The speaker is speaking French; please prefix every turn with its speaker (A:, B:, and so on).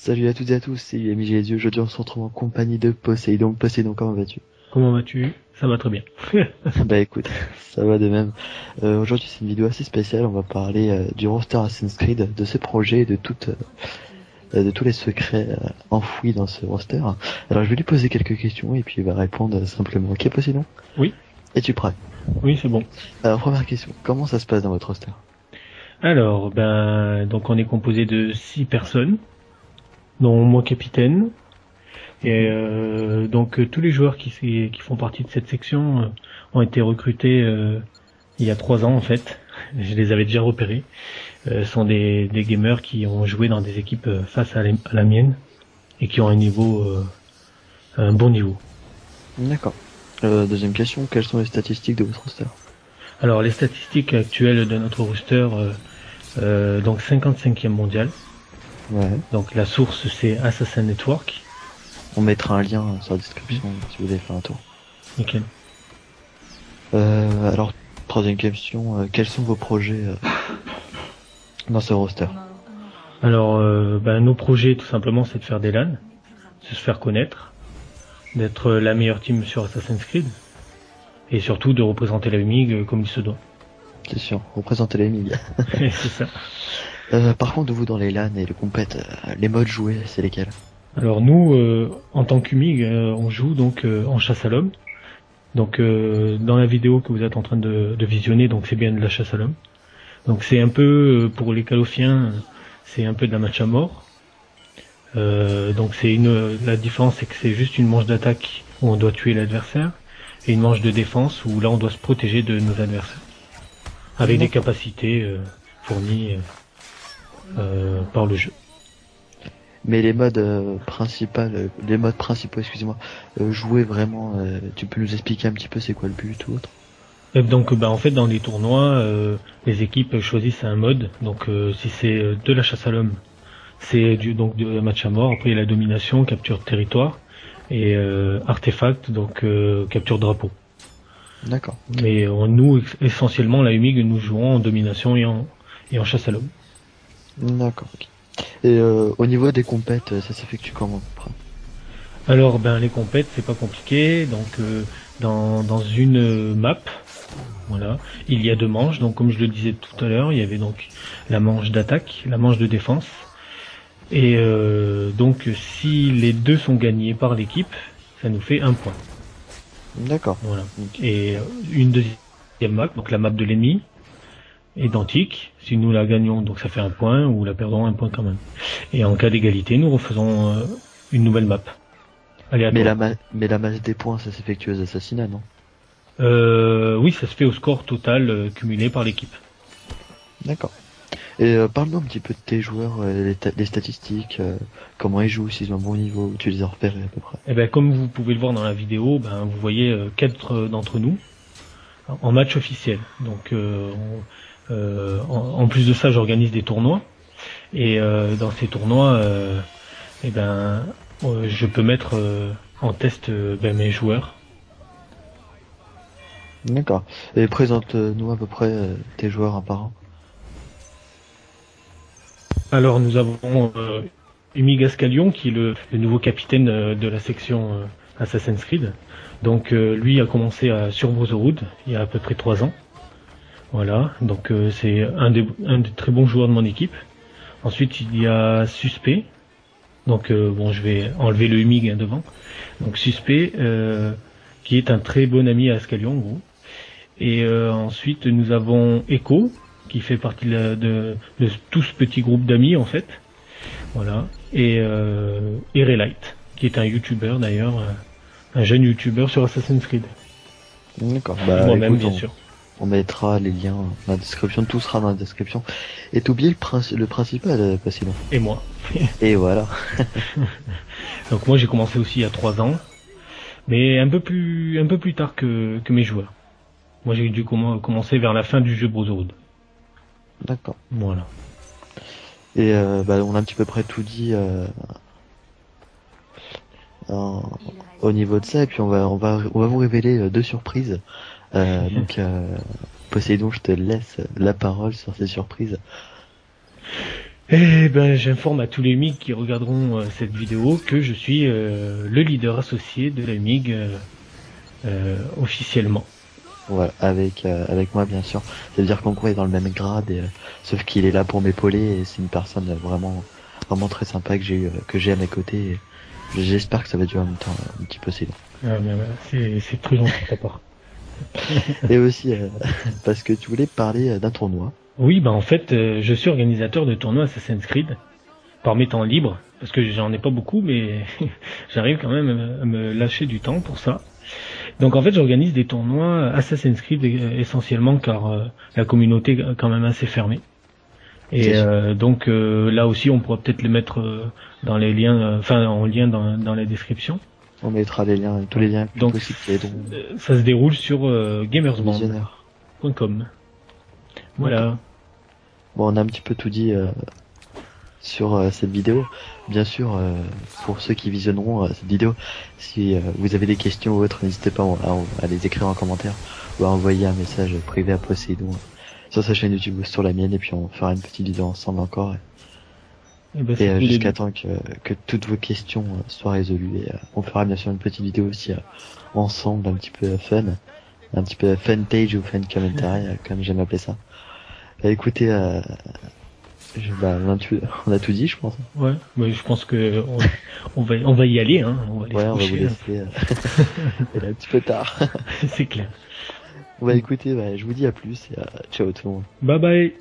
A: Salut à toutes et à tous, c'est MJ Les Yeux. Aujourd'hui, on se retrouve en compagnie de Poséidon. Poséidon, comment vas-tu?
B: Comment vas-tu? Ça va très bien.
A: Bah écoute, ça va de même. Aujourd'hui, c'est une vidéo assez spéciale. On va parler du roster Assassin's Creed, de ce projet, de tous les secrets enfouis dans ce roster. Alors, je vais lui poser quelques questions et puis il va répondre simplement. Ok, Poséidon?
B: Oui.
A: Es-tu prêt?
B: Oui, c'est bon.
A: Alors, première question. Comment ça se passe dans votre roster?
B: Alors, donc on est composé de 6 personnes, dont moi capitaine. Et donc tous les joueurs qui font partie de cette section ont été recrutés il y a 3 ans en fait. Je les avais déjà repérés. Sont des gamers qui ont joué dans des équipes face à la mienne et qui ont un bon niveau.
A: D'accord. Deuxième question. Quelles sont les statistiques de votre roster?
B: Alors les statistiques actuelles de notre roster, donc 55e mondial.
A: Ouais.
B: Donc la source c'est Assassin Network.
A: On mettra un lien sur la description si vous voulez faire un tour.
B: Nickel.
A: Alors, troisième question, quels sont vos projets dans ce roster?
B: Alors nos projets tout simplement c'est de faire des LAN, de se faire connaître, d'être la meilleure team sur Assassin's Creed et surtout de représenter la MIG comme il se doit.
A: C'est sûr, représenter les MIG.
B: C'est ça.
A: Par contre, vous dans les LAN et les compètes, les modes joués, c'est lesquels?
B: Alors nous, en tant qu'UMIG, on joue donc en chasse à l'homme. Donc dans la vidéo que vous êtes en train de visionner, donc c'est bien de la chasse à l'homme. Donc c'est un peu, pour les Call-of-iens, c'est un peu de la match à mort. Donc la différence c'est que c'est juste une manche d'attaque où on doit tuer l'adversaire et une manche de défense où là on doit se protéger de nos adversaires. Avec des capacités fournies par le jeu.
A: Mais les modes principaux, excusez-moi, jouer vraiment, tu peux nous expliquer un petit peu c'est quoi le but ou autre?
B: Et donc en fait dans les tournois, les équipes choisissent un mode. Donc si c'est de la chasse à l'homme, c'est donc de match à mort. Après il y a la domination, capture de territoire et artefact, donc capture de drapeau.
A: D'accord.
B: Mais nous essentiellement la UMIG nous jouons en domination et en chasse à l'homme.
A: D'accord. Okay. Et au niveau des compètes, ça s'effectue comment?
B: Alors les compètes c'est pas compliqué. Donc dans une map, voilà, il y a 2 manches. Donc comme je le disais tout à l'heure, il y avait donc la manche d'attaque, la manche de défense. Et donc si les 2 sont gagnés par l'équipe, ça nous fait 1 point.
A: D'accord.
B: Voilà. Et une deuxième map, donc la map de l'ennemi, identique. Si nous la gagnons, donc ça fait 1 point, ou la perdons 1 point quand même. Et en cas d'égalité, nous refaisons une nouvelle map.
A: Mais la masse des points, ça s'effectue aux assassinats, non?
B: Oui, ça se fait au score total cumulé par l'équipe.
A: D'accord. Et parle-nous un petit peu de tes joueurs, les statistiques, comment ils jouent, s'ils ont un bon niveau, tu les as repérés à peu près.
B: Et comme vous pouvez le voir dans la vidéo, vous voyez 4 d'entre nous en match officiel. Donc en plus de ça, j'organise des tournois. Et dans ces tournois, je peux mettre en test mes joueurs.
A: D'accord. Et présente-nous à peu près tes joueurs un par un.
B: Alors nous avons Umig Ascalion qui est le nouveau capitaine de la section Assassin's Creed. Donc lui a commencé sur Brotherhood il y a à peu près 3 ans. Voilà, donc c'est un des très bons joueurs de mon équipe. Ensuite il y a Suspect. Donc je vais enlever le Umig devant. Donc Suspect qui est un très bon ami à Ascalion en gros. Et ensuite nous avons Echo qui fait partie de tout ce petit groupe d'amis en fait. Voilà. Et Relight qui est un YouTuber d'ailleurs, un jeune YouTuber sur Assassin's Creed.
A: D'accord.
B: Moi-même
A: écoute,
B: bien sûr.
A: On mettra les liens dans la description, tout sera dans la description. Et t'oublies le principal, Poséidon.
B: Et moi.
A: Et voilà.
B: Donc moi j'ai commencé aussi il y a 3 ans, mais un peu plus tard que mes joueurs. Moi j'ai dû commencer vers la fin du jeu Brotherhood.
A: D'accord.
B: Voilà.
A: Et on a un petit peu près tout dit au niveau de ça, et puis on va vous révéler 2 surprises. Donc Poséidon, je te laisse la parole sur ces surprises.
B: Eh ben, j'informe à tous les MIG qui regarderont cette vidéo que je suis le leader associé de la MIG officiellement.
A: Voilà, avec moi bien sûr. Ça veut dire qu'on est dans le même grade, sauf qu'il est là pour m'épauler et c'est une personne vraiment très sympa que j'ai à mes côtés. Et j'espère que ça va durer un petit peu si long.
B: Ah, c'est très gentil de ta part.
A: Et aussi parce que tu voulais parler d'un tournoi.
B: Oui, en fait, je suis organisateur de tournois Assassin's Creed par mes temps libres, parce que j'en ai pas beaucoup, mais j'arrive quand même à me lâcher du temps pour ça. Donc en fait, j'organise des tournois Assassin's Creed essentiellement car la communauté est quand même assez fermée. Et donc là aussi, on pourra peut-être le mettre dans les liens, en lien dans la description.
A: On mettra les liens, tous les liens
B: donc,
A: possibles.
B: Ça se déroule sur gamersband.com. Voilà.
A: Bon, on a un petit peu tout dit sur cette vidéo. Bien sûr, pour ceux qui visionneront cette vidéo, si vous avez des questions ou autres, n'hésitez pas à les écrire en commentaire ou à envoyer un message privé à Poséidon sur sa chaîne YouTube ou sur la mienne, et puis on fera une petite vidéo ensemble encore. Et jusqu'à temps que toutes vos questions soient résolues. Et on fera bien sûr une petite vidéo aussi ensemble, un petit peu fun page ou fun commentary, comme j'aime appeler ça. Écoutez, on a tout dit, je pense.
B: Ouais, mais je pense que on va y aller, hein. On va
A: vous laisser. Il est un petit peu tard.
B: C'est clair.
A: Écoutez, je vous dis à plus et ciao tout le monde.
B: Bye bye.